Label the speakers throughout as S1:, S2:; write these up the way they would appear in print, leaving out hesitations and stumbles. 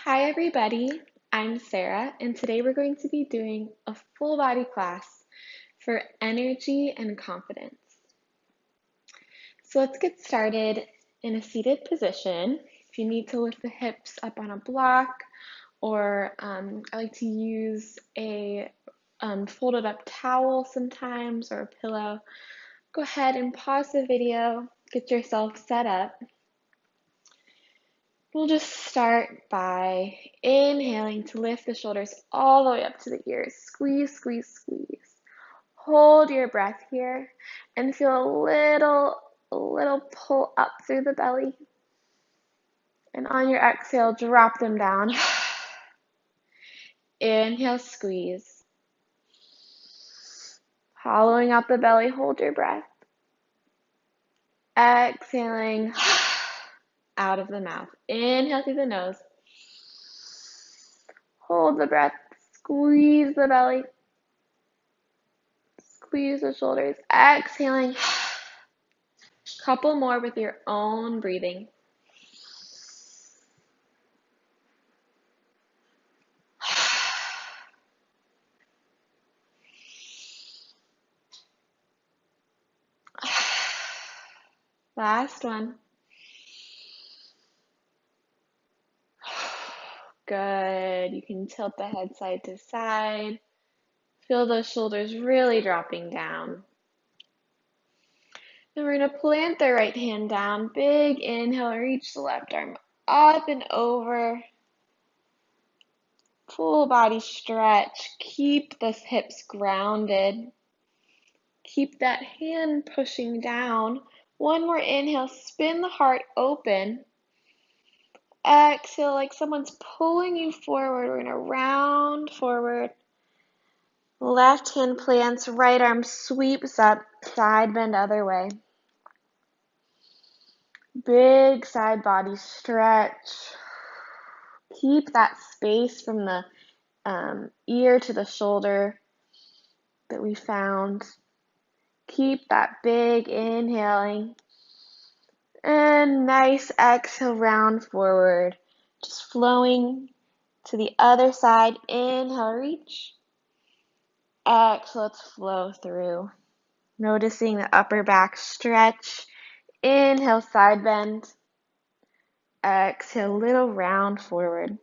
S1: Hi everybody, I'm Sarah, and today we're going to be doing a full body class for energy and confidence. So let's get started in a seated position. If you need to lift the hips up on a block, or I like to use a folded up towel sometimes, or a pillow, go ahead and pause the video, get yourself set up. We'll just start by inhaling to lift the shoulders all the way up to the ears. Squeeze, squeeze, squeeze. Hold your breath here and feel a little pull up through the belly. And on your exhale, drop them down. Inhale, squeeze. Hollowing out the belly, hold your breath. Exhaling out of the mouth. Inhale through the nose. Hold the breath. Squeeze the belly. Squeeze the shoulders. Exhaling. Couple more with your own breathing. Last one. Good. You can tilt the head side to side. Feel those shoulders really dropping down. Then we're going to plant the right hand down. Big inhale, reach the left arm up and over. Full body stretch. Keep the hips grounded. Keep that hand pushing down. One more inhale, spin the heart open. Exhale like someone's pulling you forward. We're going to round forward. Left hand plants, right arm sweeps up, side bend other way. Big side body stretch. Keep that space from the ear to the shoulder that we found. Keep that big inhaling. And nice exhale, round forward. Just flowing to the other side. Inhale, reach. Exhale, let's flow through. Noticing the upper back stretch. Inhale, side bend. Exhale, little round forward.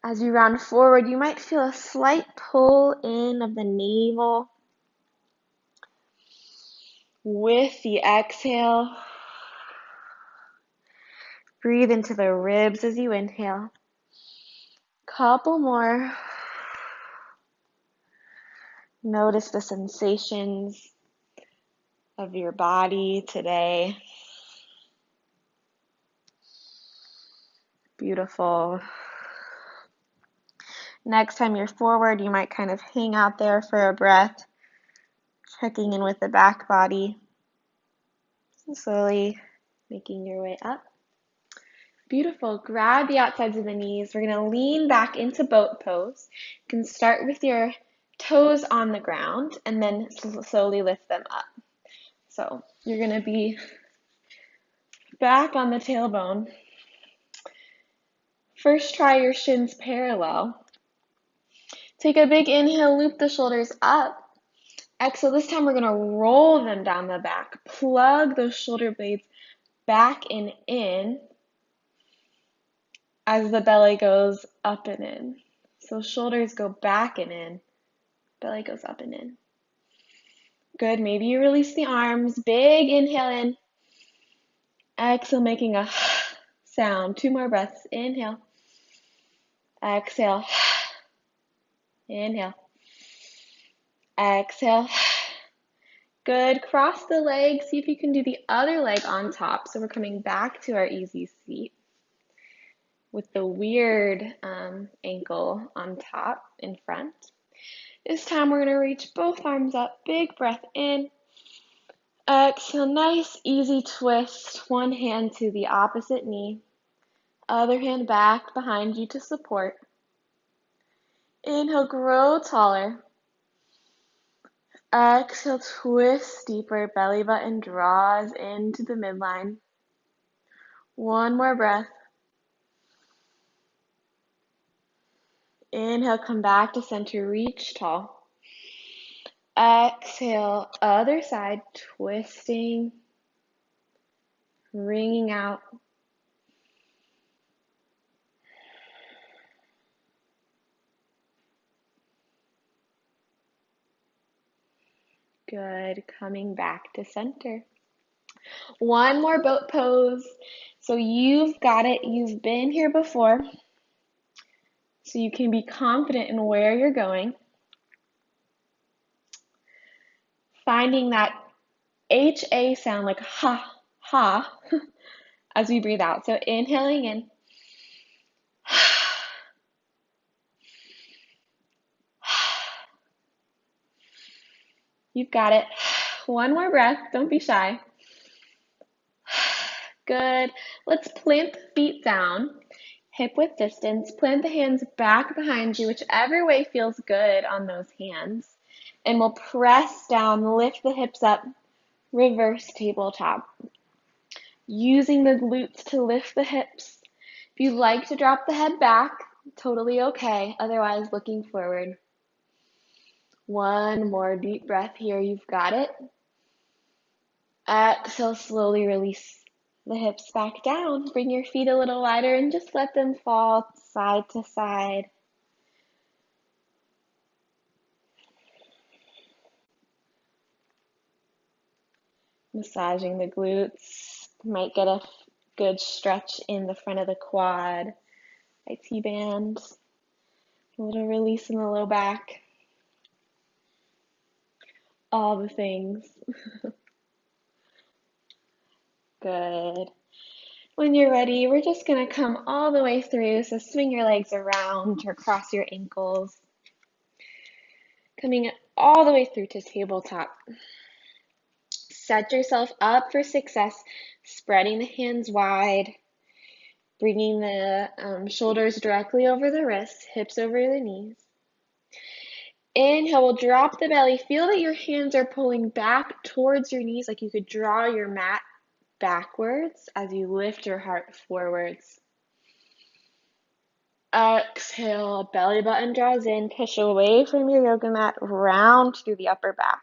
S1: As you round forward, you might feel a slight pull in of the navel. With the exhale, breathe into the ribs as you inhale. Couple more. Notice the sensations of your body today. Beautiful. Next time you're forward, you might kind of hang out there for a breath, checking in with the back body. Slowly making your way up. Beautiful. Grab the outsides of the knees. We're going to lean back into boat pose. You can start with your toes on the ground and then slowly lift them up. So you're going to be back on the tailbone. First, try your shins parallel. Take a big inhale, loop the shoulders up. Exhale, this time we're going to roll them down the back. Plug those shoulder blades back and in as the belly goes up and in. So shoulders go back and in, belly goes up and in. Good, maybe you release the arms. Big inhale in. Exhale, making a sound. 2 more breaths. Inhale. Exhale. Inhale. Exhale. Good. Cross the legs. See if you can do the other leg on top. So we're coming back to our easy seat with the weird ankle on top in front. This time we're going to reach both arms up. Big breath in. Exhale. Nice, easy twist. One hand to the opposite knee. Other hand back behind you to support. Inhale, grow taller. Exhale, twist deeper, belly button draws into the midline. One more breath. Inhale, come back to center, reach tall. Exhale, other side, twisting, wringing out. Good, coming back to center. One more boat pose. So you've got it, you've been here before. So you can be confident in where you're going. Finding that HA sound like ha, ha, as we breathe out. So inhaling in. You've got it. One more breath. Don't be shy. Good. Let's plant the feet down, hip width distance. Plant the hands back behind you, whichever way feels good on those hands. And we'll press down, lift the hips up, reverse tabletop. Using the glutes to lift the hips. If you'd like to drop the head back, totally okay. Otherwise, looking forward. One more deep breath here. You've got it. Exhale, slowly release the hips back down. Bring your feet a little wider and just let them fall side to side. Massaging the glutes. Might get a good stretch in the front of the quad. IT band. A little release in the low back. All the things. Good. When you're ready, we're just going to come all the way through. So swing your legs around or cross your ankles. Coming all the way through to tabletop. Set yourself up for success, spreading the hands wide, bringing the shoulders directly over the wrists, hips over the knees. Inhale, we'll drop the belly. Feel that your hands are pulling back towards your knees, like you could draw your mat backwards as you lift your heart forwards. Exhale, belly button draws in, push away from your yoga mat, round through the upper back.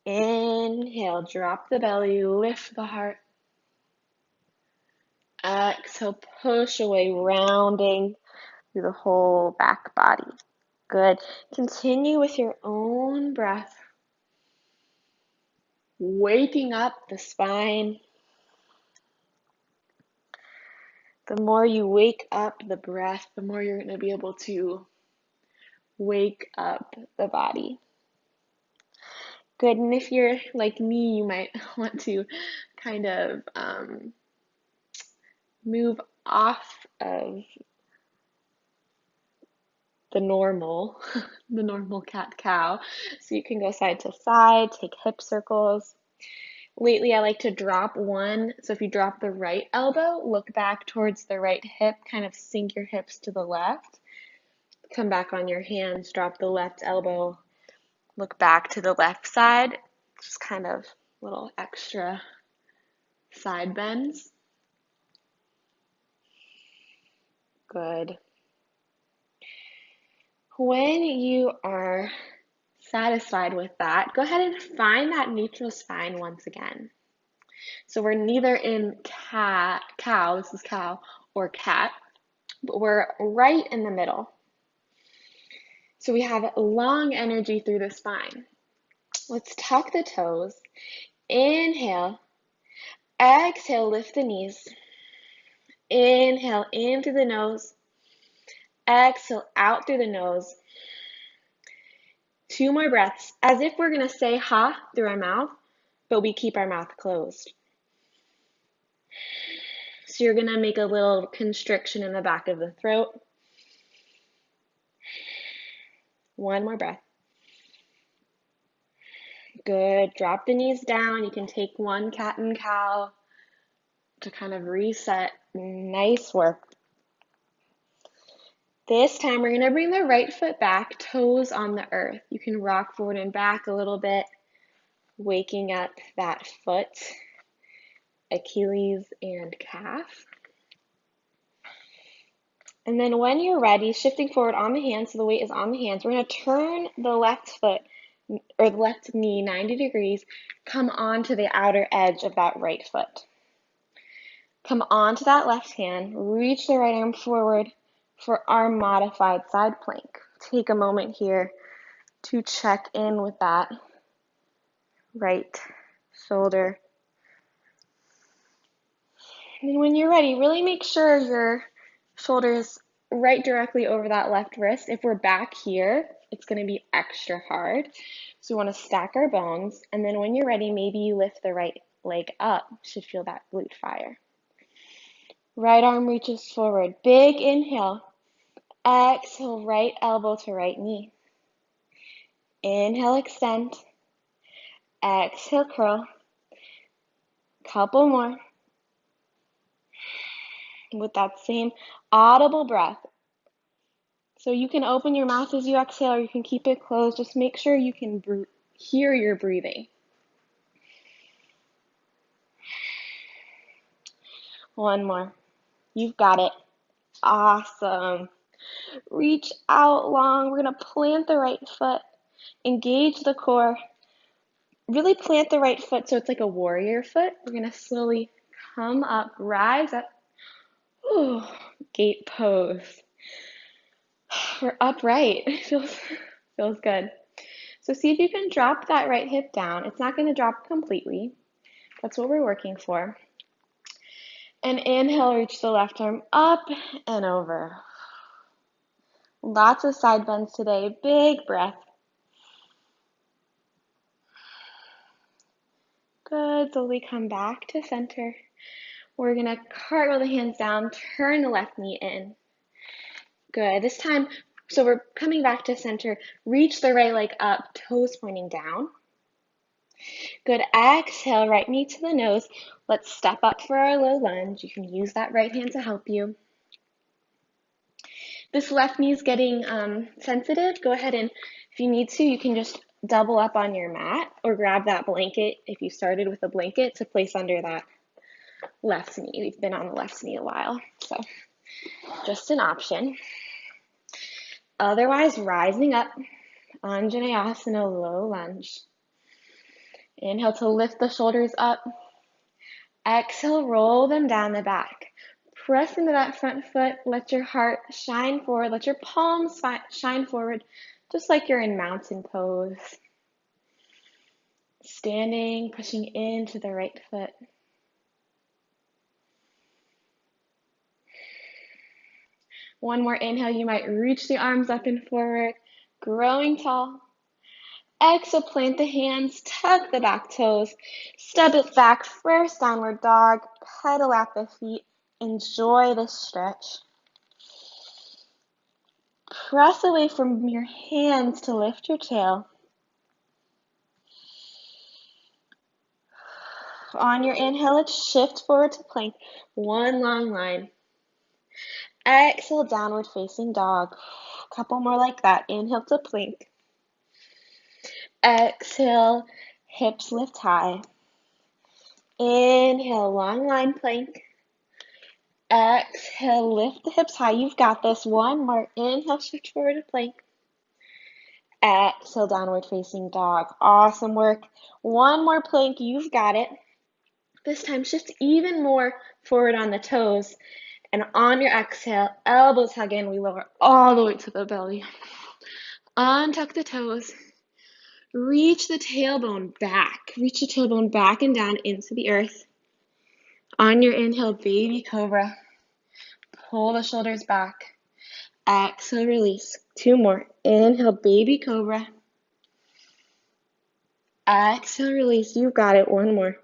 S1: Inhale, drop the belly, lift the heart. Exhale, push away, rounding through the whole back body. Good. Continue with your own breath. Waking up the spine. The more you wake up the breath, the more you're going to be able to wake up the body. Good. And if you're like me, you might want to kind of move off of the normal cat-cow. So you can go side to side, take hip circles. Lately, I like to drop one. So if you drop the right elbow, look back towards the right hip, kind of sink your hips to the left. Come back on your hands, drop the left elbow, look back to the left side. Just kind of little extra side bends. Good. When you are satisfied with that, go ahead and find that neutral spine once again. So we're neither in cow, this is cow, or cat, but we're right in the middle. So we have long energy through the spine. Let's tuck the toes. Inhale. Exhale, lift the knees. Inhale in through the nose. Exhale out through the nose. 2 more breaths, as if we're going to say ha through our mouth, but we keep our mouth closed. So you're going to make a little constriction in the back of the throat. 1 more breath. Good. Drop the knees down. You can take one cat and cow to kind of reset. Nice work. This time we're going to bring the right foot back, toes on the earth. You can rock forward and back a little bit, waking up that foot, Achilles and calf. And then when you're ready, shifting forward on the hands, so the weight is on the hands, we're going to turn the left foot or the left knee 90 degrees, come onto the outer edge of that right foot. Come onto that left hand, reach the right arm forward for our modified side plank. Take a moment here to check in with that right shoulder. And when you're ready, really make sure your shoulder is right directly over that left wrist. If we're back here, it's going to be extra hard. So we want to stack our bones. And then when you're ready, maybe you lift the right leg up. You should feel that glute fire. Right arm reaches forward. Big inhale. Exhale, right elbow to right knee. Inhale, extend. Exhale, curl. Couple more. With that same audible breath. So you can open your mouth as you exhale, or you can keep it closed. Just make sure you can hear your breathing. One more. You've got it. Awesome. Reach out long. We're going to plant the right foot. Engage the core. Really plant the right foot so it's like a warrior foot. We're going to slowly come up, rise up. Ooh, gate pose. We're upright. It feels good. So see if you can drop that right hip down. It's not going to drop completely. That's what we're working for. And inhale, reach the left arm up and over. Lots of side bends today. Big breath. Good. Slowly come back to center. We're going to cartwheel the hands down, turn the left knee in. Good. This time, so we're coming back to center. Reach the right leg up, toes pointing down. Good. Exhale, right knee to the nose. Let's step up for our low lunge. You can use that right hand to help you. This left knee is getting sensitive. Go ahead and, if you need to, you can just double up on your mat or grab that blanket if you started with a blanket to place under that left knee. We've been on the left knee a while, so just an option. Otherwise, rising up, Anjaneyasana, low lunge. Inhale to lift the shoulders up. Exhale, roll them down the back. Press into that front foot. Let your heart shine forward. Let your palms shine forward, just like you're in mountain pose. Standing, pushing into the right foot. One more inhale, you might reach the arms up and forward, growing tall. Exhale, plant the hands, tuck the back toes, step it back, first downward dog, pedal at the feet. Enjoy this stretch. Press away from your hands to lift your tail. On your inhale, let's shift forward to plank. One long line. Exhale, downward facing dog. Couple more like that. Inhale to plank. Exhale, hips lift high. Inhale, long line plank. Exhale, lift the hips high. You've got this. One more. Inhale, shift forward to plank. Exhale, downward facing dog. Awesome work. One more plank. You've got it. This time, shift even more forward on the toes. And on your exhale, elbows hug in. We lower all the way to the belly. Untuck the toes. Reach the tailbone back. Reach the tailbone back and down into the earth. On your inhale, baby cobra. Pull the shoulders back. Exhale, release. Two more. Inhale, baby cobra. Exhale, release. You've got it. One more.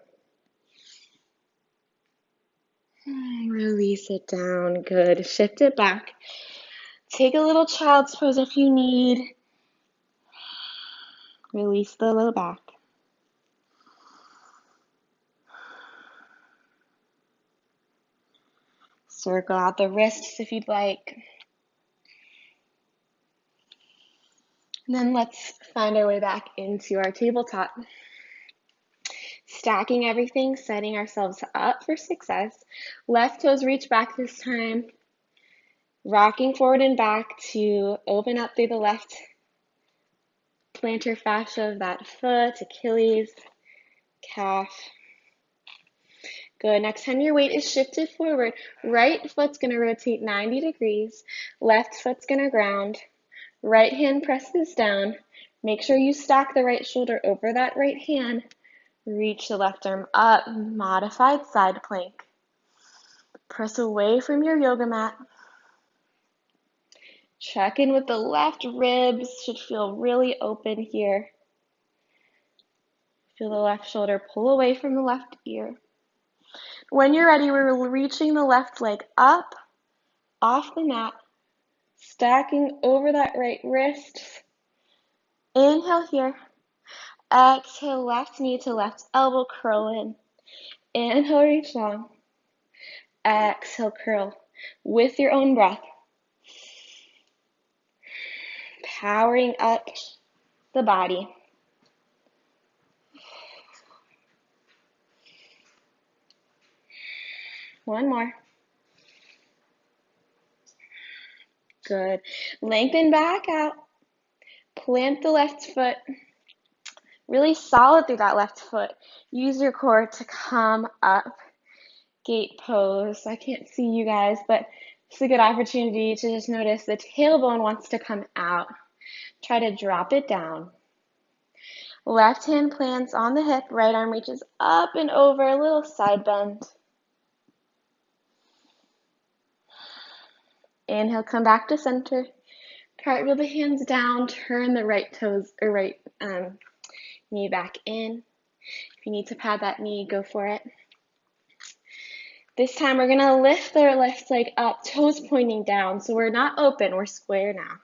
S1: Release it down. Good. Shift it back. Take a little child's pose if you need. Release the low back. Circle out the wrists if you'd like. And then let's find our way back into our tabletop. Stacking everything, setting ourselves up for success. Left toes reach back this time. Rocking forward and back to open up through the left plantar fascia of that foot, Achilles, calf. Good. Next time your weight is shifted forward, right foot's going to rotate 90 degrees. Left foot's going to ground. Right hand presses down. Make sure you stack the right shoulder over that right hand. Reach the left arm up, modified side plank. Press away from your yoga mat. Check in with the left ribs, should feel really open here. Feel the left shoulder pull away from the left ear. When you're ready, we're reaching the left leg up, off the mat, stacking over that right wrist. Inhale here. Exhale, left knee to left elbow, curl in. Inhale, reach long. Exhale, curl with your own breath. Powering up the body. One more. Good. Lengthen back out. Plant the left foot. Really solid through that left foot. Use your core to come up. Gate pose. I can't see you guys, but it's a good opportunity to just notice the tailbone wants to come out. Try to drop it down. Left hand plants on the hip, right arm reaches up and over, a little side bend. Inhale, come back to center. Cartwheel the hands down, turn the right toes or right knee back in. If you need to pad that knee, go for it. This time we're going to lift the left leg up, toes pointing down, so we're not open, we're square now.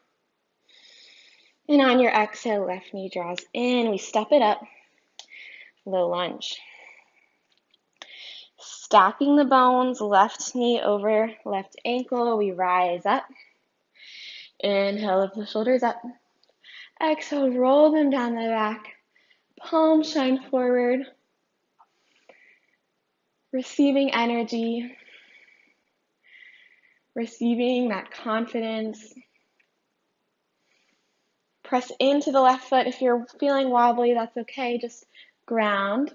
S1: And on your exhale, left knee draws in, we step it up, low lunge. Stacking the bones, left knee over left ankle, we rise up. Inhale, lift the shoulders up. Exhale, roll them down the back. Palms shine forward. Receiving energy. Receiving that confidence. Press into the left foot. If you're feeling wobbly, that's okay. Just ground.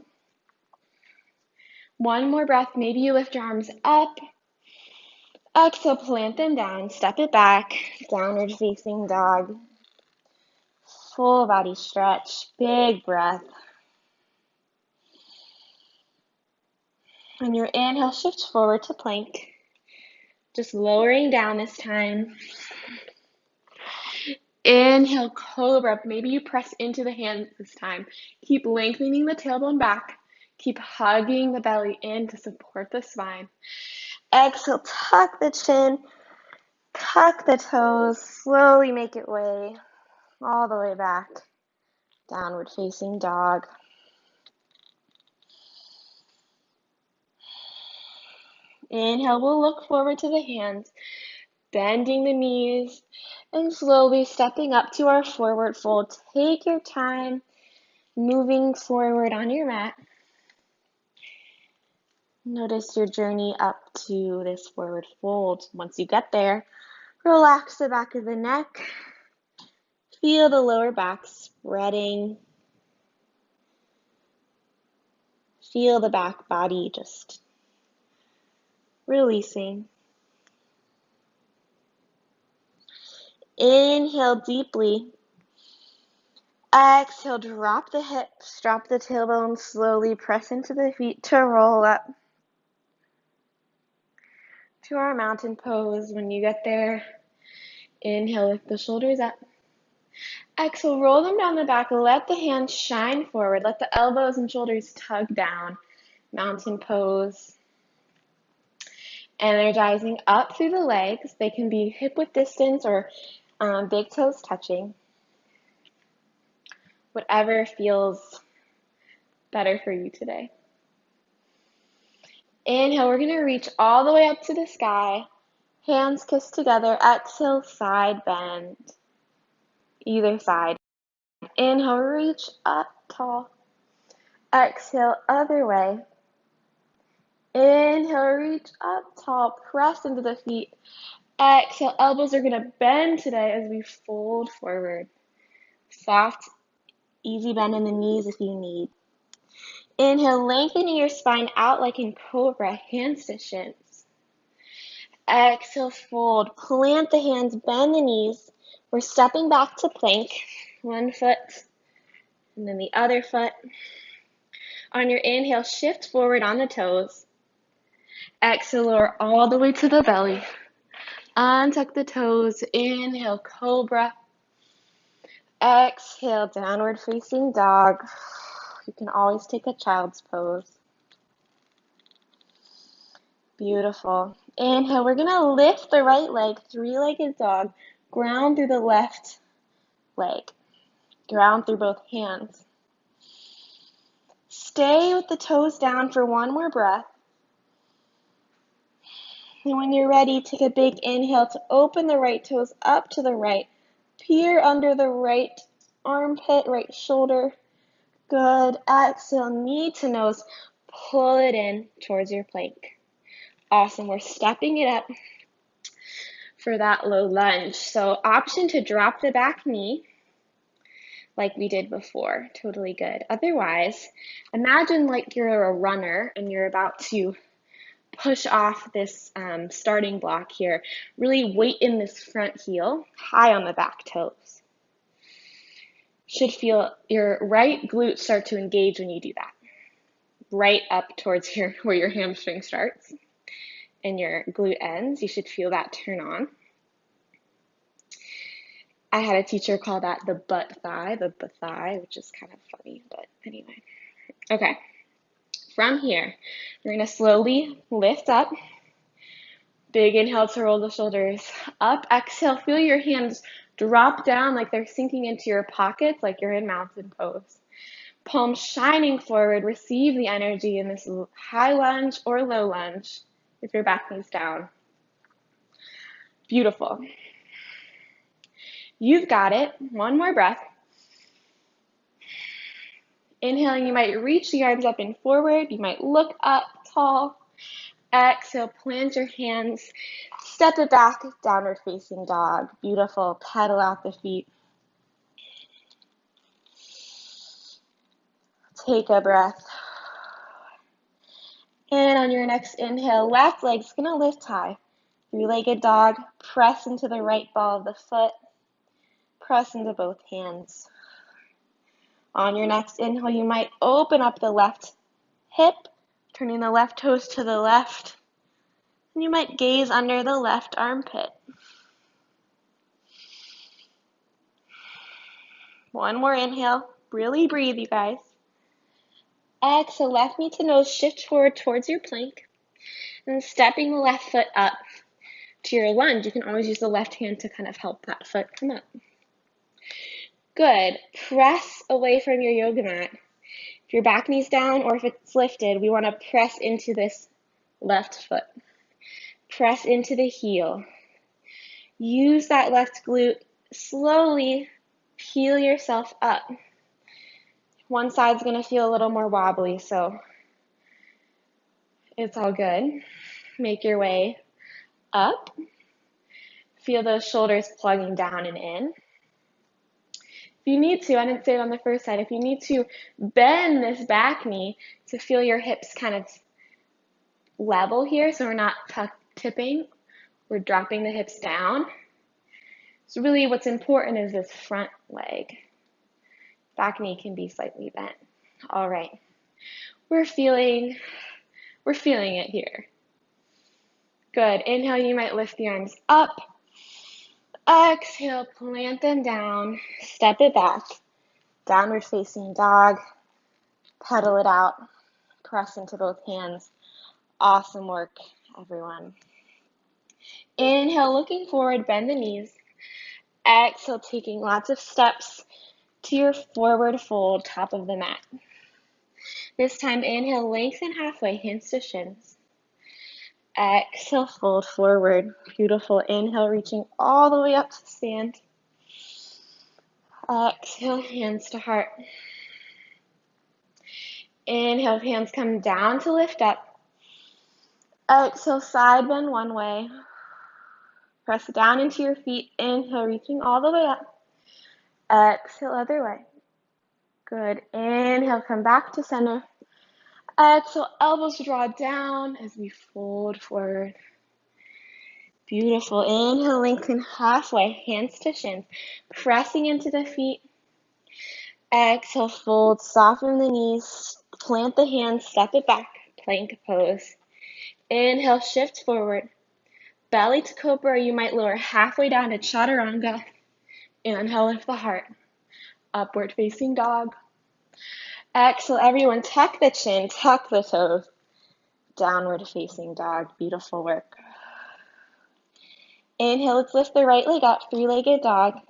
S1: One more breath. Maybe you lift your arms up. Exhale, plant them down. Step it back. Downward facing dog. Full body stretch. Big breath. On your inhale, shift forward to plank. Just lowering down this time. Inhale, cobra. Maybe you press into the hands this time. Keep lengthening the tailbone back. Keep hugging the belly in to support the spine. Exhale, tuck the chin, tuck the toes. Slowly make it way all the way back. Downward facing dog. Inhale, we'll look forward to the hands, bending the knees, and slowly stepping up to our forward fold. Take your time moving forward on your mat. Notice your journey up to this forward fold. Once you get there, relax the back of the neck. Feel the lower back spreading. Feel the back body just releasing. Inhale deeply. Exhale, drop the hips, drop the tailbone, slowly press into the feet to roll up to our mountain pose. When you get there, inhale, lift the shoulders up. Exhale, roll them down the back, let the hands shine forward, let the elbows and shoulders tug down. Mountain pose. Energizing up through the legs. They can be hip width distance or big toes touching. Whatever feels better for you today. Inhale, we're going to reach all the way up to the sky. Hands kiss together. Exhale, side bend. Either side. Inhale, reach up tall. Exhale, other way. Inhale, reach up tall. Press into the feet. Exhale, elbows are going to bend today as we fold forward. Soft, easy bend in the knees if you need. Inhale, lengthening your spine out like in cobra, hands to shins. Exhale, fold. Plant the hands, bend the knees. We're stepping back to plank. One foot, and then the other foot. On your inhale, shift forward on the toes. Exhale, lower all the way to the belly. Untuck the toes. Inhale, cobra. Exhale, downward facing dog. You can always take a child's pose. Beautiful. Inhale, we're going to lift the right leg, three-legged dog. Ground through the left leg. Ground through both hands. Stay with the toes down for one more breath. And when you're ready, take a big inhale to open the right toes up to the right. Peer under the right armpit, right shoulder. Good. Exhale, knee to nose. Pull it in towards your plank. Awesome. We're stepping it up for that low lunge. So option to drop the back knee like we did before. Totally good. Otherwise, imagine like you're a runner and you're about to push off this starting block here. Really weight in this front heel, high on the back toes. Should feel your right glute start to engage when you do that. Right up towards here where your hamstring starts and your glute ends. You should feel that turn on. I had a teacher call that the butt thigh, which is kind of funny, but anyway. Okay, from here, we're going to slowly lift up. Big inhale to roll the shoulders up. Exhale, feel your hands drop down like they're sinking into your pockets, like you're in mountain pose. Palms shining forward. Receive the energy in this high lunge or low lunge if your back knee's down. Beautiful. You've got it. One more breath. Inhaling, you might reach the arms up and forward. You might look up tall. Exhale, plant your hands. Step it back, downward facing dog. Beautiful. Pedal out the feet. Take a breath. And on your next inhale, left leg's going to lift high. Three-legged dog. Press into the right ball of the foot. Press into both hands. On your next inhale, you might open up the left hip, turning the left toes to the left. And you might gaze under the left armpit. One more inhale. Really breathe, you guys. Exhale, left knee to nose, shift forward towards your plank. And stepping the left foot up to your lunge. You can always use the left hand to kind of help that foot come up. Good. Press away from your yoga mat. If your back knee's down or if it's lifted, we want to press into this left foot. Press into the heel. Use that left glute. Slowly peel yourself up. One side's going to feel a little more wobbly, so it's all good. Make your way up. Feel those shoulders plugging down and in. If you need to, I didn't say it on the first side, if you need to bend this back knee to feel your hips kind of level here so we're not tipping, we're dropping the hips down. So really what's important is this front leg. Back knee can be slightly bent. All right, we're feeling it here. Good. Inhale, you might lift the arms up. Exhale, plant them down. Step it back. Downward facing dog. Pedal it out. Press into both hands. Awesome work, everyone. Inhale, looking forward, bend the knees. Exhale, taking lots of steps to your forward fold, top of the mat. This time, inhale, lengthen halfway, hands to shins. Exhale, fold forward. Beautiful. Inhale, reaching all the way up to stand. Exhale, hands to heart. Inhale, hands come down to lift up. Exhale, side bend one way. Press down into your feet. Inhale, reaching all the way up. Exhale, other way. Good. Inhale, come back to center. Exhale, elbows draw down as we fold forward. Beautiful. Inhale, lengthen halfway, hands to shins, pressing into the feet. Exhale, fold, soften the knees, plant the hands, step it back, plank pose. Inhale, shift forward, belly to cobra, or you might lower halfway down to chaturanga. Inhale, lift the heart, upward facing dog. Exhale, everyone, tuck the chin, tuck the toes, downward facing dog. Beautiful work. Inhale, let's lift the right leg up, three-legged dog.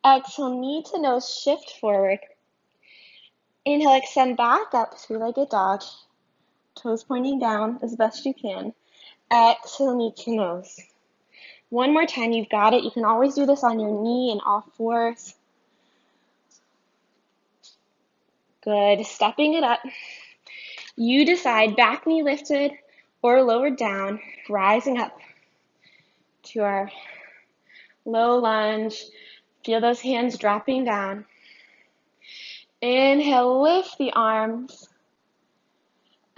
S1: Exhale, knee to nose, shift forward. Inhale, extend back up, three-legged dog. Toes pointing down as best you can. Exhale, knee to nose. One more time, you've got it. You can always do this on your knee and all fours. Good, stepping it up. You decide, back knee lifted or lowered down, rising up to our low lunge. Feel those hands dropping down. Inhale, lift the arms.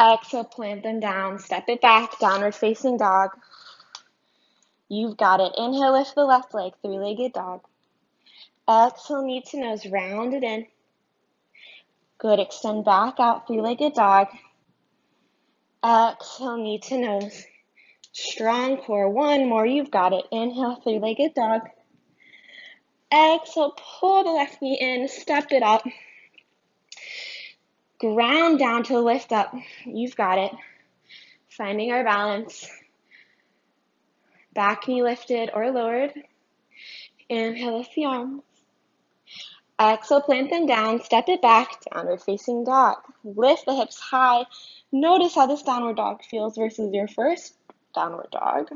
S1: Exhale, plant them down. Step it back, downward facing dog. You've got it. Inhale, lift the left leg, three-legged dog. Exhale, knee to nose, round it in. Good, extend back out, three-legged dog. Exhale, knee to nose. Strong core, one more, you've got it. Inhale, three-legged dog. Exhale, pull the left knee in, step it up. Ground down to lift up. You've got it. Finding our balance. Back knee lifted or lowered. Inhale, lift the arms. Exhale, plant them down, step it back, downward facing dog. Lift the hips high. Notice how this downward dog feels versus your first downward dog.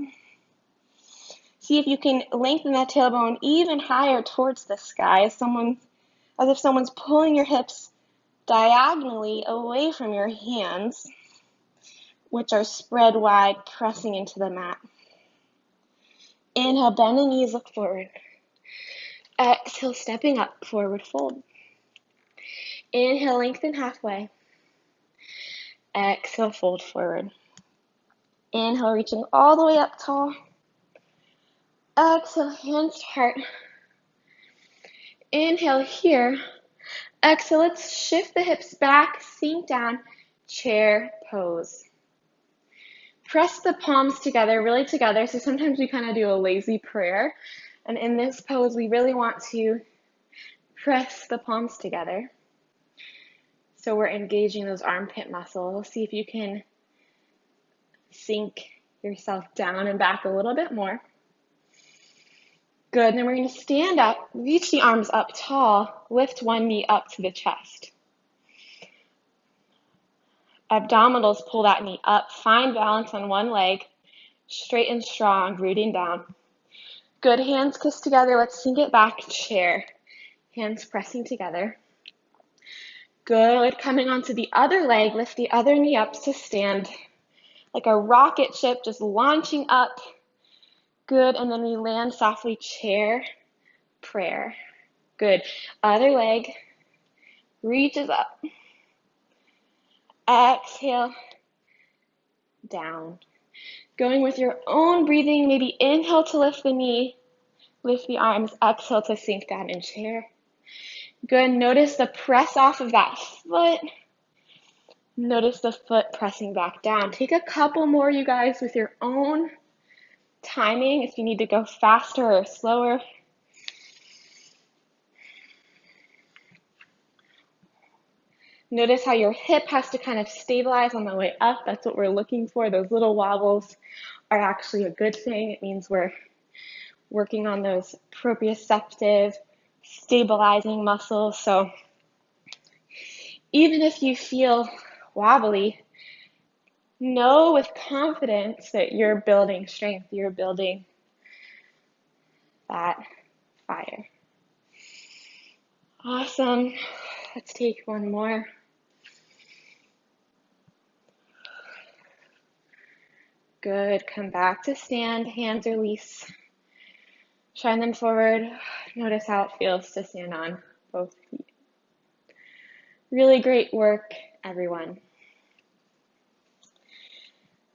S1: See if you can lengthen that tailbone even higher towards the sky as if someone's pulling your hips diagonally away from your hands, which are spread wide, pressing into the mat. Inhale, bend the knees, look forward. Exhale, stepping up, forward fold. Inhale, lengthen halfway. Exhale, fold forward. Inhale, reaching all the way up tall. Exhale, hands to heart. Inhale here. Exhale, let's shift the hips back, sink down, chair pose. Press the palms together, really together. So sometimes we kind of do a lazy prayer. And in this pose, we really want to press the palms together. So we're engaging those armpit muscles. See if you can sink yourself down and back a little bit more. Good, then we're going to stand up, reach the arms up tall, lift one knee up to the chest. Abdominals, pull that knee up, find balance on one leg, straight and strong, rooting down. Good, hands kiss together, let's sink it back, chair. Hands pressing together. Good, coming onto the other leg, lift the other knee up to stand. Like a rocket ship, just launching up. Good, and then we land softly, chair, prayer. Good, other leg reaches up. Exhale, down. Going with your own breathing, maybe inhale to lift the knee, lift the arms, exhale to sink down in chair. Good, notice the press off of that foot. Notice the foot pressing back down. Take a couple more, you guys, with your own timing if you need to go faster or slower. Notice how your hip has to kind of stabilize on the way up. That's what we're looking for. Those little wobbles are actually a good thing. It means we're working on those proprioceptive, stabilizing muscles. So even if you feel wobbly, know with confidence that you're building strength. You're building that fire. Awesome. Let's take one more. Good. Come back to stand. Hands release. Shine them forward. Notice how it feels to stand on both feet. Really great work, everyone.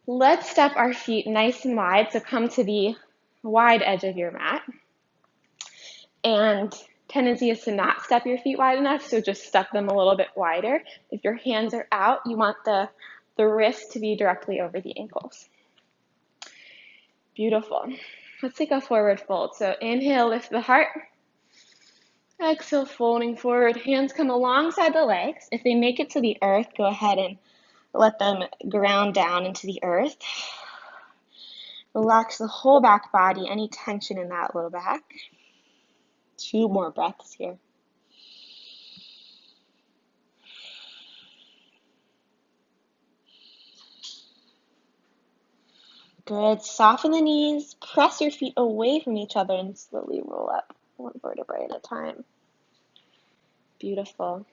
S1: Let's step our feet nice and wide. So come to the wide edge of your mat. And tendency is to not step your feet wide enough, so just step them a little bit wider. If your hands are out, you want the wrist to be directly over the ankles. Beautiful. Let's take a forward fold. So inhale, lift the heart. Exhale, folding forward. Hands come alongside the legs. If they make it to the earth, go ahead and let them ground down into the earth. Relax the whole back body, any tension in that low back. 2 more breaths here. Good. Soften the knees. Press your feet away from each other and slowly roll up 1 vertebrae at a time. Beautiful.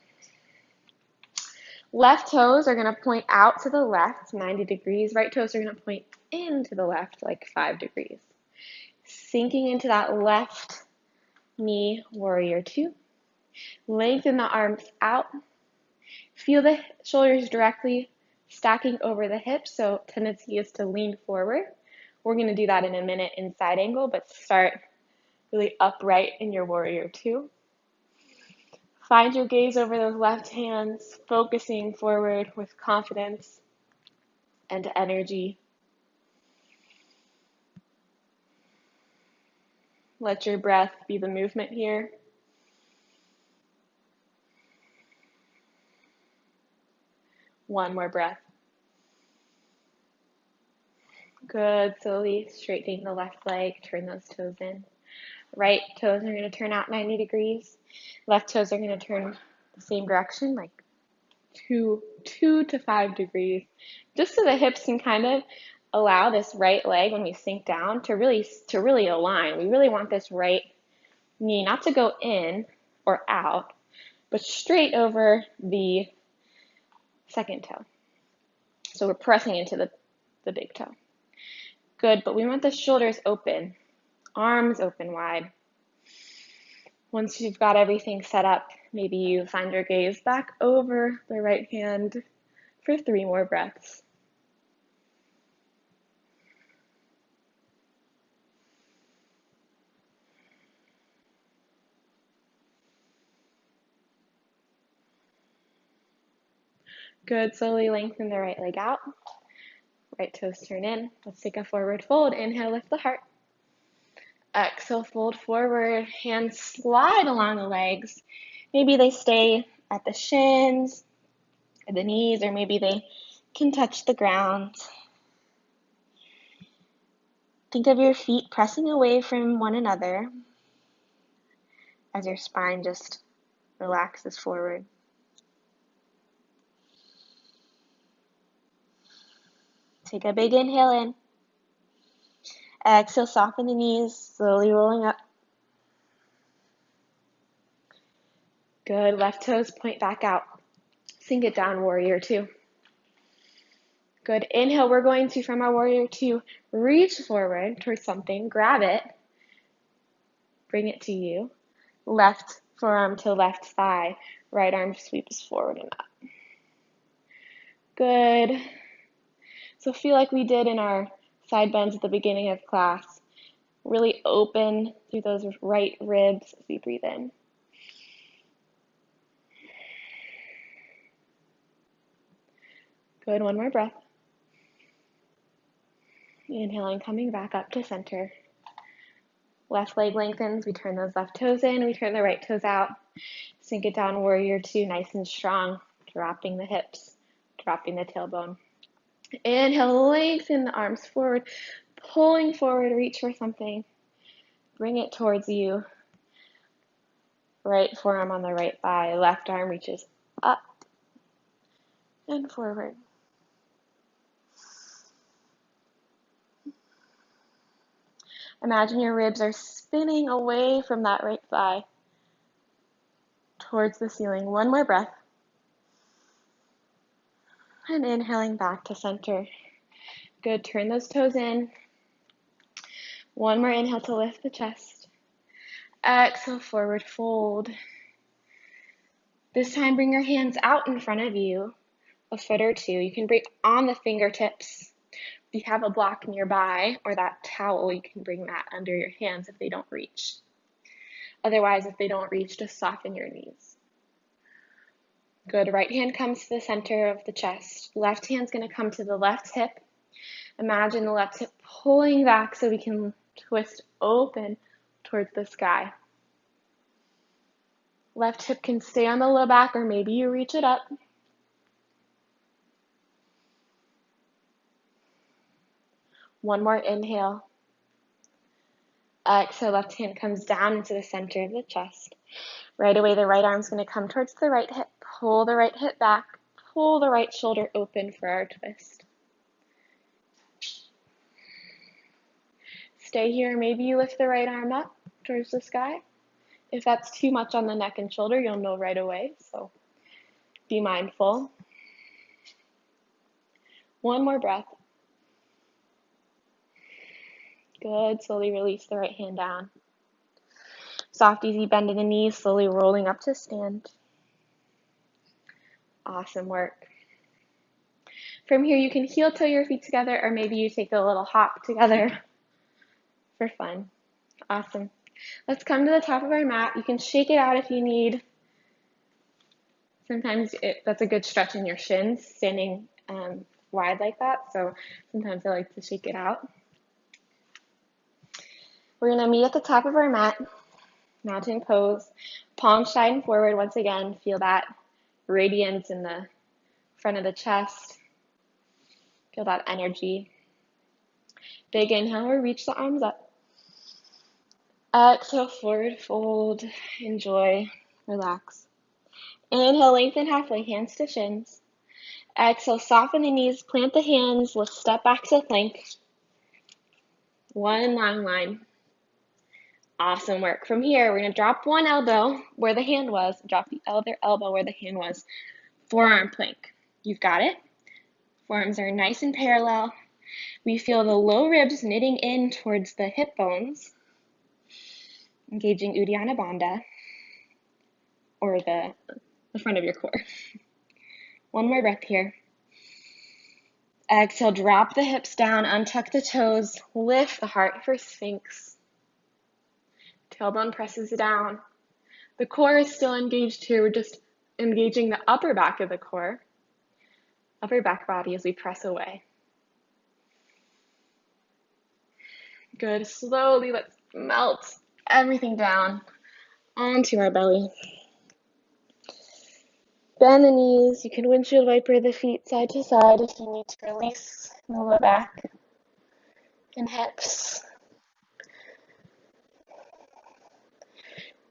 S1: Left toes are going to point out to the left, 90 degrees. Right toes are going to point into the left, like 5 degrees. Sinking into that left knee, warrior 2. Lengthen the arms out. Feel the shoulders directly stacking over the hips, so tendency is to lean forward. We're going to do that in a minute in side angle, but start really upright in your warrior 2. Find your gaze over those left hands, focusing forward with confidence and energy. Let your breath be the movement here. One more breath. Good. Slowly straightening the left leg, turn those toes in. Right toes are going to turn out 90 degrees. Left toes are going to turn the same direction, like 2 to 5 degrees, just so the hips can kind of allow this right leg when we sink down to really align. We really want this right knee not to go in or out, but straight over the second toe. So we're pressing into the big toe. Good, but we want the shoulders open, arms open wide. Once you've got everything set up, maybe you find your gaze back over the right hand for 3 more breaths. Good, slowly lengthen the right leg out. Right toes turn in. Let's take a forward fold. Inhale, lift the heart. Exhale, fold forward. Hands slide along the legs. Maybe they stay at the shins or the knees, or maybe they can touch the ground. Think of your feet pressing away from one another as your spine just relaxes forward. Take a big inhale in. Exhale, soften the knees, slowly rolling up. Good, left toes point back out. Sink it down, warrior 2. Good, inhale, we're going to, from our warrior 2, reach forward towards something, grab it, bring it to you. Left forearm to left thigh, right arm sweeps forward and up. Good. So feel like we did in our side bends at the beginning of class. Really open through those right ribs as we breathe in. Good, 1 more breath. Inhaling, coming back up to center. Left leg lengthens, we turn those left toes in, we turn the right toes out. Sink it down, warrior 2, nice and strong. Dropping the hips, dropping the tailbone. Inhale, lengthen the arms forward, pulling forward, reach for something. Bring it towards you. Right forearm on the right thigh, left arm reaches up and forward. Imagine your ribs are spinning away from that right thigh towards the ceiling. One more breath. And inhaling back to center. Good, turn those toes in. One more inhale to lift the chest. Exhale, forward fold. This time, bring your hands out in front of you, a foot or two. You can bring on the fingertips. If you have a block nearby or that towel, you can bring that under your hands if they don't reach. Otherwise, if they don't reach, just soften your knees. Good, right hand comes to the center of the chest. Left hand's gonna come to the left hip. Imagine the left hip pulling back so we can twist open towards the sky. Left hip can stay on the low back or maybe you reach it up. One more inhale. Exhale, left hand comes down into the center of the chest. Right away, the right arm's going to come towards the right hip. Pull the right hip back. Pull the right shoulder open for our twist. Stay here. Maybe you lift the right arm up towards the sky. If that's too much on the neck and shoulder, you'll know right away, so be mindful. One more breath. Good. Slowly release the right hand down. Soft, easy bend in the knees, slowly rolling up to stand. Awesome work. From here, you can heel toe your feet together, or maybe you take a little hop together for fun. Awesome. Let's come to the top of our mat. You can shake it out if you need. Sometimes that's a good stretch in your shins, standing wide like that. So sometimes I like to shake it out. We're going to meet at the top of our mat. Mountain pose, palms shine forward once again. Feel that radiance in the front of the chest. Feel that energy. Big inhale, or reach the arms up. Exhale, forward fold. Enjoy, relax. Inhale, lengthen halfway, hands to shins. Exhale, soften the knees, plant the hands, lift, step back to plank. One long line. Awesome work. From here, we're going to drop one elbow where the hand was, drop the other elbow where the hand was. Forearm plank. You've got it. Forearms are nice and parallel. We feel the low ribs knitting in towards the hip bones, engaging Uddiyana Bandha, or the front of your core. One more breath here. Exhale, drop the hips down, untuck the toes, lift the heart for Sphinx. Tailbone presses down. The core is still engaged here. We're just engaging the upper back of the core, upper back body as we press away. Good. Slowly, let's melt everything down onto our belly. Bend the knees. You can windshield wiper the feet side to side if you need to release the low back and hips.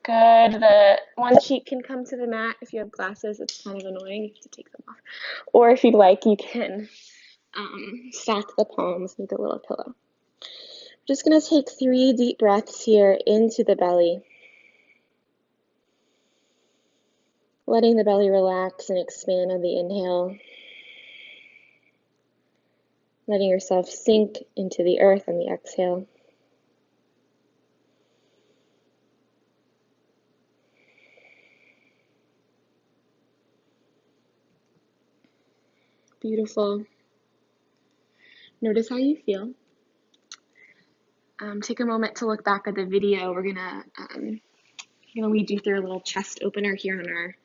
S1: Good. The one cheek can come to the mat. If you have glasses, it's kind of annoying. You have to take them off. Or if you'd like, you can stack the palms, make a little pillow. I'm just going to take 3 deep breaths here into the belly. Letting the belly relax and expand on the inhale. Letting yourself sink into the earth on the exhale. Beautiful. Notice how you feel. Take a moment to look back at the video. We're gonna lead you through a little chest opener here on our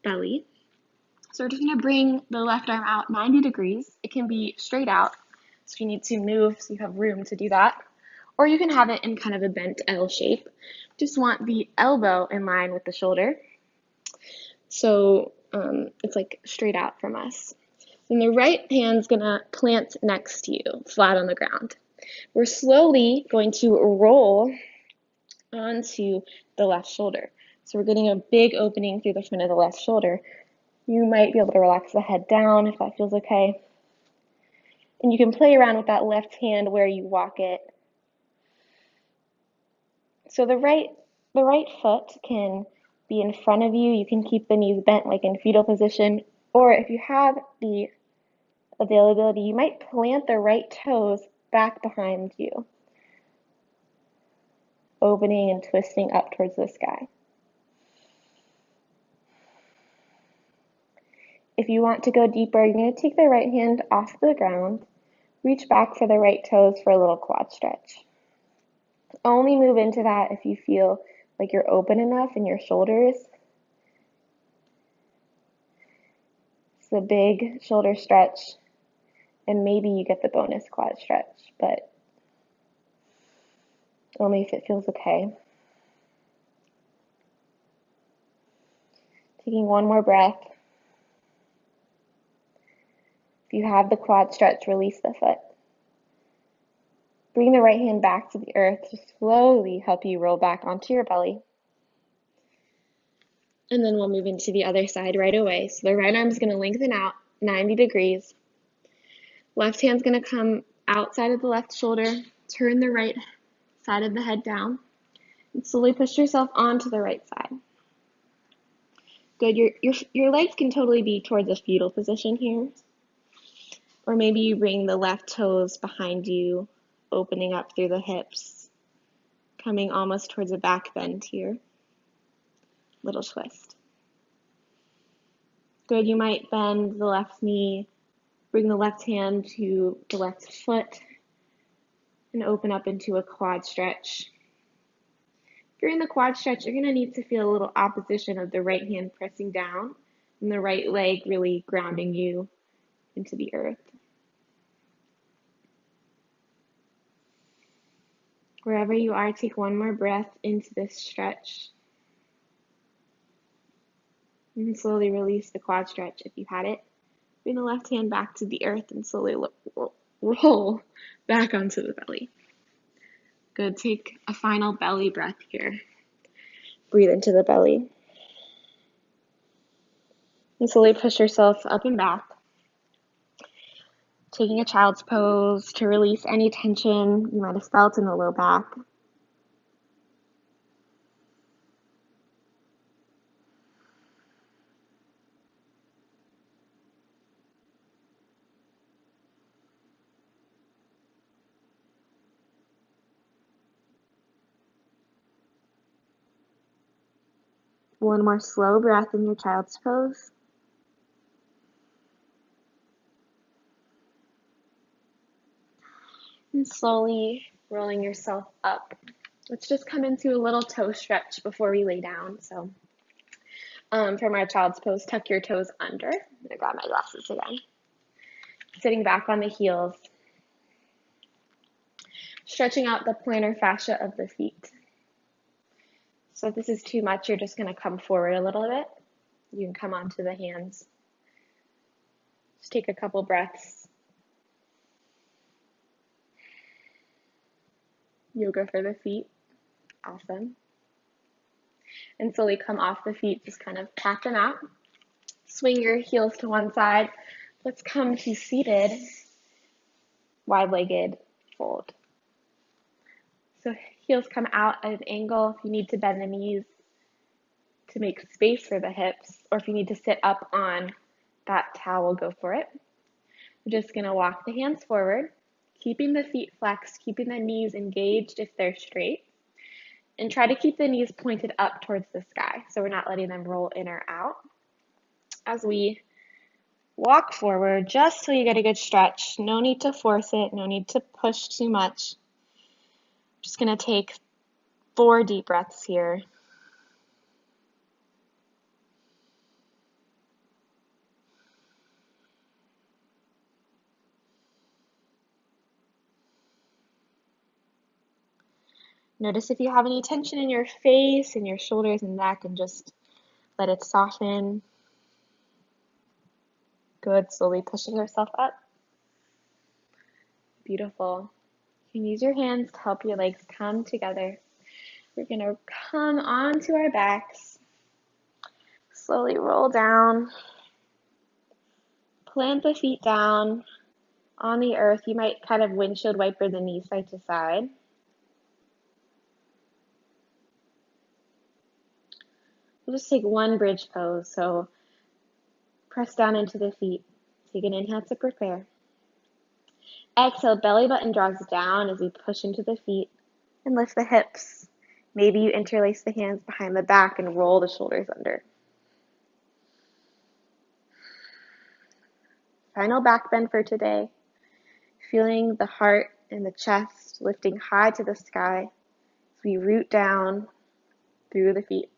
S1: belly. So we're just gonna bring the left arm out 90 degrees. It can be straight out, so you need to move so you have room to do that. Or you can have it in kind of a bent L shape. Just want the elbow in line with the shoulder. So it's like straight out from us. And the right hand's gonna plant next to you, flat on the ground. We're slowly going to roll onto the left shoulder. So we're getting a big opening through the front of the left shoulder. You might be able to relax the head down if that feels okay. And you can play around with that left hand where you walk it. So the right foot can be in front of you. You can keep the knees bent like in fetal position, or if you have the availability, you might plant the right toes back behind you, opening and twisting up towards the sky. If you want to go deeper, you're going to take the right hand off the ground, reach back for the right toes for a little quad stretch. Only move into that if you feel like you're open enough in your shoulders. It's a big shoulder stretch, and maybe you get the bonus quad stretch, but only if it feels okay. Taking one more breath. If you have the quad stretch, release the foot. Bring the right hand back to the earth to slowly help you roll back onto your belly. And then we'll move into the other side right away. So the right arm is going to lengthen out 90 degrees. Left hand's going to come outside of the left shoulder, turn the right side of the head down, and slowly push yourself onto the right side. Good. Your legs can totally be towards a fetal position here. Or maybe you bring the left toes behind you, opening up through the hips, coming almost towards a back bend here. Little twist. Good. You might bend the left knee, bring the left hand to the left foot, and open up into a quad stretch. During the quad stretch, you're going to need to feel a little opposition of the right hand pressing down and the right leg really grounding you into the earth. Wherever you are, take one more breath into this stretch. And slowly release the quad stretch if you had it. Bring the left hand back to the earth and slowly roll back onto the belly. Good. Take a final belly breath here. Breathe into the belly. And slowly push yourself up and back. Taking a child's pose to release any tension you might have felt in the low back. One more slow breath in your child's pose. And slowly rolling yourself up. Let's just come into a little toe stretch before we lay down. So from our child's pose, tuck your toes under. I'm going to grab my glasses again. Sitting back on the heels. Stretching out the plantar fascia of the feet. So if this is too much, you're just going to come forward a little bit. You can come onto the hands. Just take a couple breaths. Yoga for the feet. Awesome. And slowly come off the feet, just kind of pat them out. Swing your heels to one side. Let's come to seated, wide-legged fold. So heels come out at an angle. If you need to bend the knees to make space for the hips, or if you need to sit up on that towel, go for it. We're just going to walk the hands forward, keeping the feet flexed, keeping the knees engaged if they're straight, and try to keep the knees pointed up towards the sky, so we're not letting them roll in or out. As we walk forward, just so you get a good stretch, no need to force it, no need to push too much. Just going to take 4 deep breaths here. Notice if you have any tension in your face, in your shoulders and neck, and just let it soften. Good. Slowly pushing yourself up. Beautiful. You can use your hands to help your legs come together. We're going to come onto our backs. Slowly roll down. Plant the feet down on the earth. You might kind of windshield wiper the knees side to side. We'll just take one bridge pose. So press down into the feet. Take an inhale to prepare. Exhale, belly button draws down as we push into the feet and lift the hips. Maybe you interlace the hands behind the back and roll the shoulders under. Final back bend for today. Feeling the heart and the chest lifting high to the sky as we root down through the feet.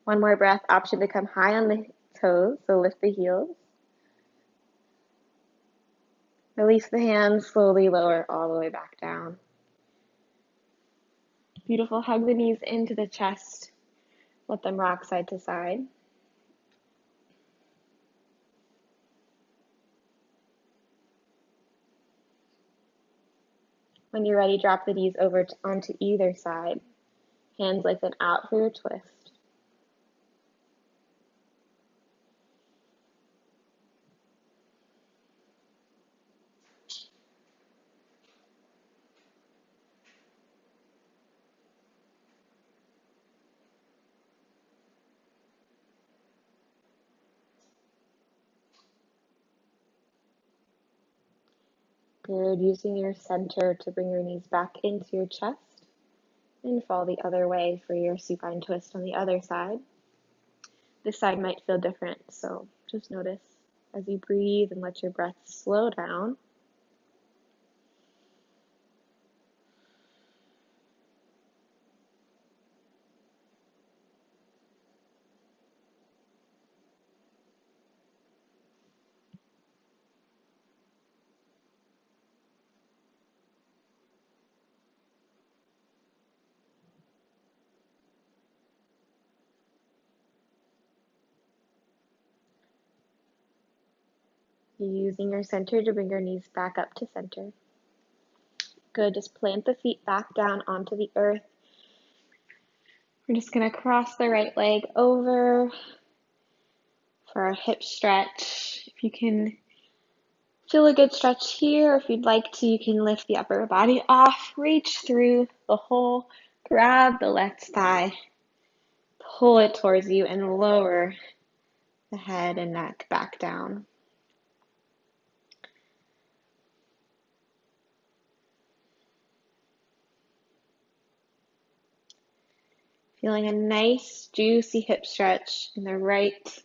S1: One more breath, option to come high on the toes, so lift the heels. Release the hands, slowly lower all the way back down. Beautiful, hug the knees into the chest. Let them rock side to side. When you're ready, drop the knees over onto either side. Hands lifted out for your twist. Good, using your center to bring your knees back into your chest and fall the other way for your supine twist on the other side. This side might feel different, so just notice as you breathe and let your breath slow down. Using your center to bring your knees back up to center. Good, just plant the feet back down onto the earth. We're just going to cross the right leg over for our hip stretch. If you can feel a good stretch here, or if you'd like to, you can lift the upper body off, reach through the hole, grab the left thigh, pull it towards you, and lower the head and neck back down. Feeling a nice, juicy hip stretch in the right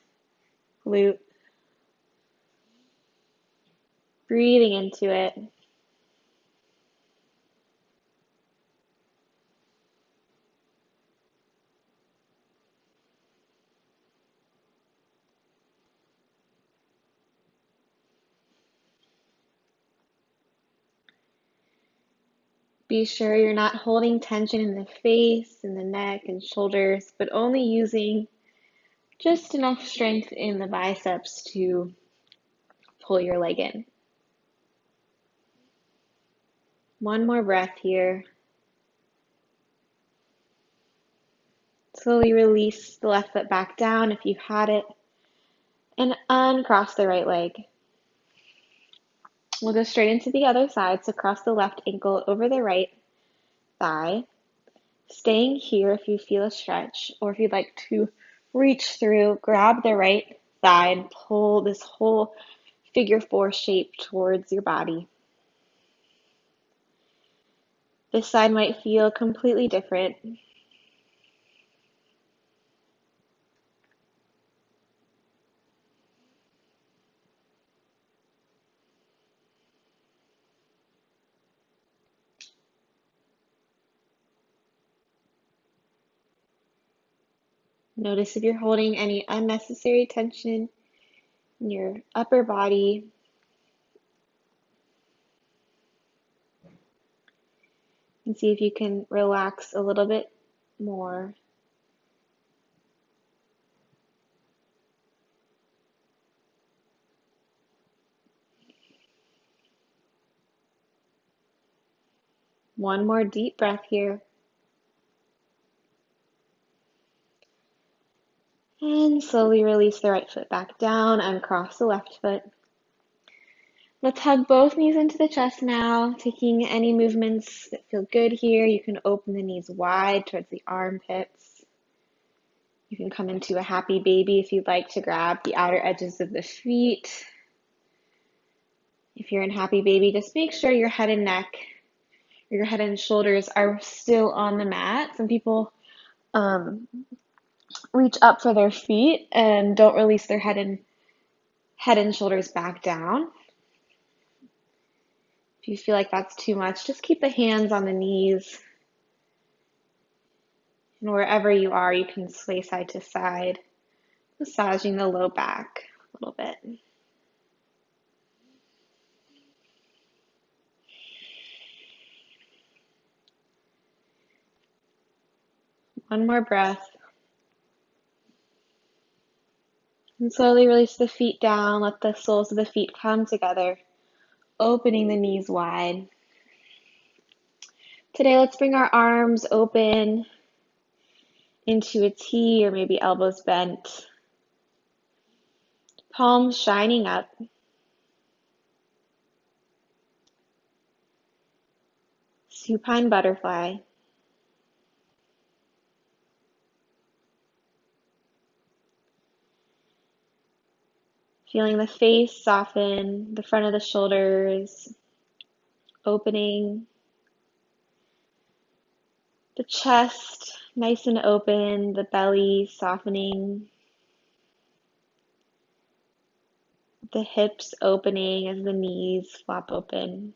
S1: glute. Breathing into it. Be sure you're not holding tension in the face, in the neck, and shoulders, but only using just enough strength in the biceps to pull your leg in. One more breath here. Slowly release the left foot back down if you had it, and uncross the right leg. We'll go straight into the other side, so cross the left ankle over the right thigh. Staying here if you feel a stretch, or if you'd like to reach through, grab the right thigh and pull this whole figure four shape towards your body. This side might feel completely different. Notice if you're holding any unnecessary tension in your upper body. And see if you can relax a little bit more. One more deep breath here. And slowly release the right foot back down, uncross the left foot. Let's hug both knees into the chest now, taking any movements that feel good here. You can open the knees wide towards the armpits. You can come into a happy baby if you'd like to grab the outer edges of the feet. If you're in happy baby, just make sure your head and neck, your head and shoulders are still on the mat. Some people reach up for their feet and don't release their head and shoulders back down. If you feel like that's too much, just keep the hands on the knees. And wherever you are, you can sway side to side, massaging the low back a little bit. One more breath. And slowly release the feet down. Let the soles of the feet come together, opening the knees wide. Today, let's bring our arms open into a T or maybe elbows bent. Palms shining up. Supine butterfly. Feeling the face soften, the front of the shoulders opening. The chest nice and open, the belly softening. The hips opening as the knees flop open.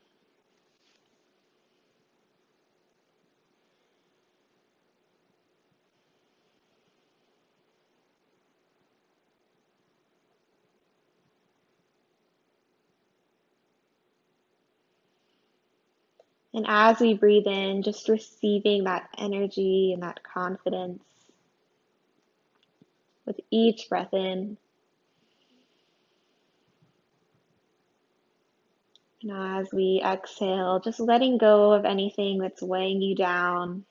S1: And as we breathe in, just receiving that energy and that confidence with each breath in. And as we exhale, just letting go of anything that's weighing you down.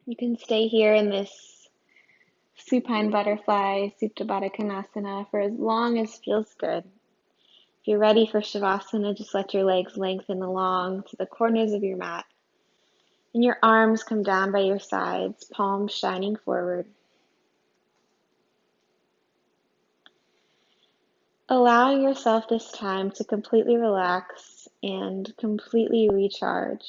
S1: You can stay here in this supine butterfly, Supta Baddha Konasana, for as long as feels good. If you're ready for Shavasana, just let your legs lengthen along to the corners of your mat. And your arms come down by your sides, palms shining forward. Allowing yourself this time to completely relax and completely recharge.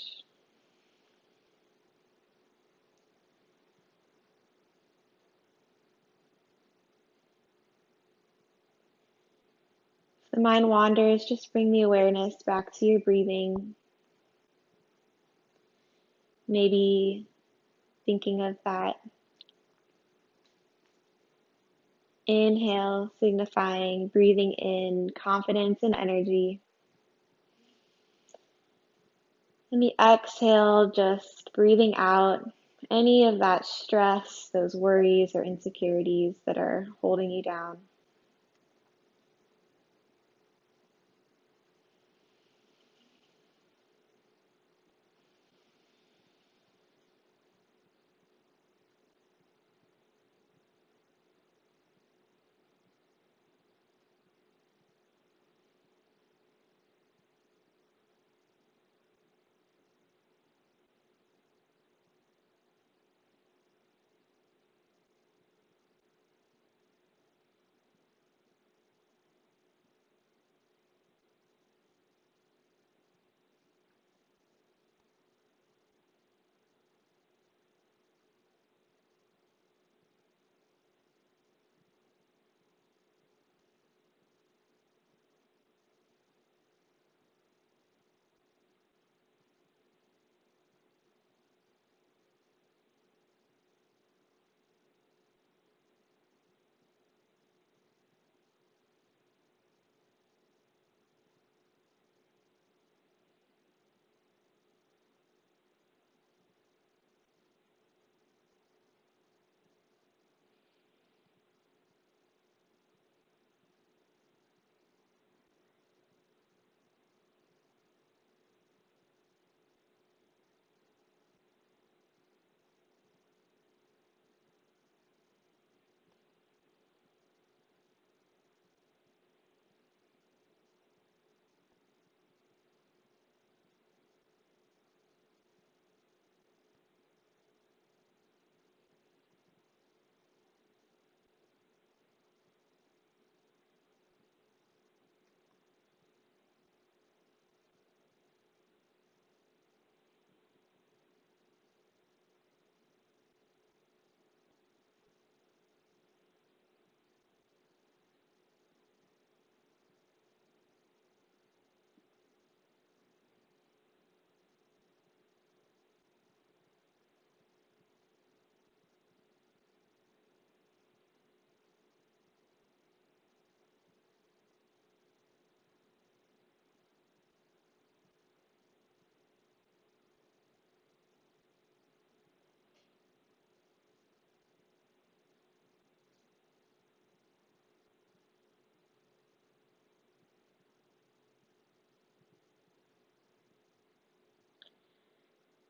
S1: If the mind wanders, just bring the awareness back to your breathing. Maybe thinking of that inhale signifying breathing in confidence and energy. And the exhale, just breathing out any of that stress, those worries or insecurities that are holding you down.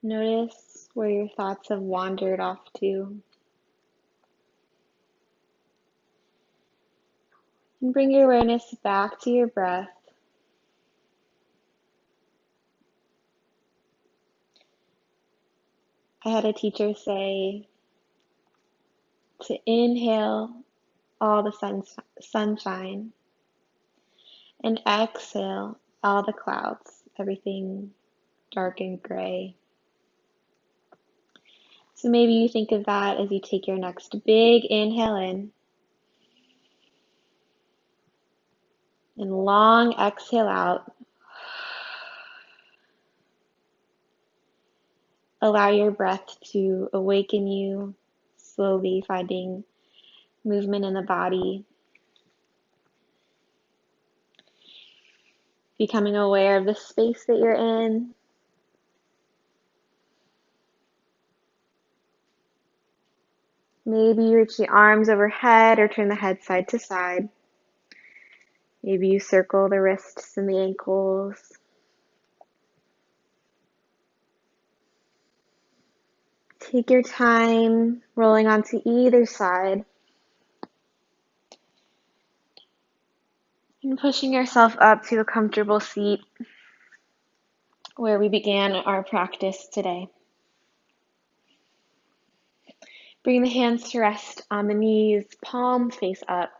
S1: Notice where your thoughts have wandered off to. And bring your awareness back to your breath. I had a teacher say to inhale all the sunshine and exhale all the clouds, everything dark and gray. So maybe you think of that as you take your next big inhale in and long exhale out. Allow your breath to awaken you, slowly finding movement in the body, becoming aware of the space that you're in. Maybe you reach the arms overhead or turn the head side to side. Maybe you circle the wrists and the ankles. Take your time rolling onto either side and pushing yourself up to a comfortable seat where we began our practice today. Bring the hands to rest on the knees, palm face up.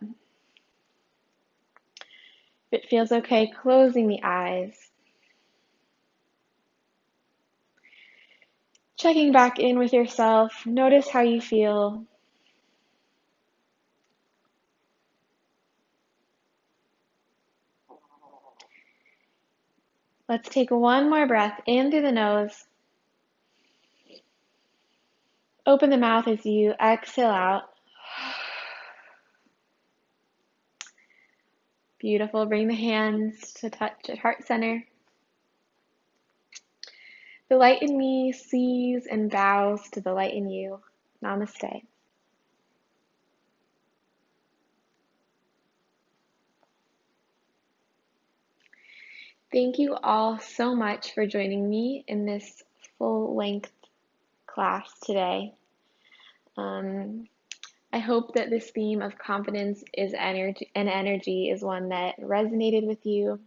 S1: If it feels okay, closing the eyes. Checking back in with yourself, notice how you feel. Let's take one more breath in through the nose. Open the mouth as you exhale out. Beautiful. Bring the hands to touch at heart center. The light in me sees and bows to the light in you. Namaste. Thank you all so much for joining me in this full-length class today. I hope that this theme of confidence is energy is one that resonated with you.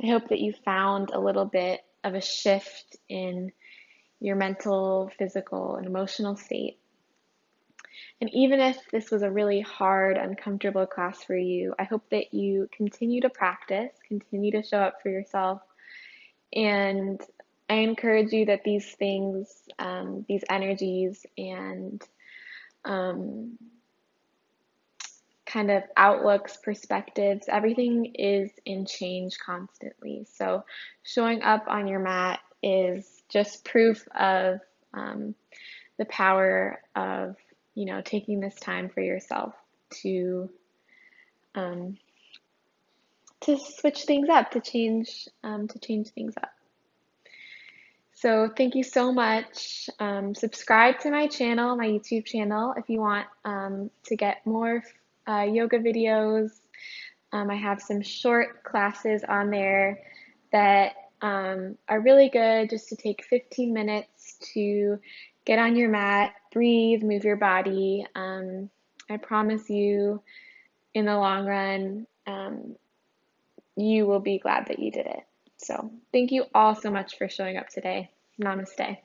S1: I hope that you found a little bit of a shift in your mental, physical, and emotional state. And even if this was a really hard, uncomfortable class for you, I hope that you continue to practice, continue to show up for yourself. And I encourage you that these things, these energies and kind of outlooks, perspectives, everything is in change constantly. So showing up on your mat is just proof of the power of, taking this time for yourself to switch things up, to change things up. So thank you so much. Subscribe to my channel, my YouTube channel, if you want to get more yoga videos. I have some short classes on there that are really good just to take 15 minutes to get on your mat, breathe, move your body. I promise you, in the long run, you will be glad that you did it. So thank you all so much for showing up today. Namaste.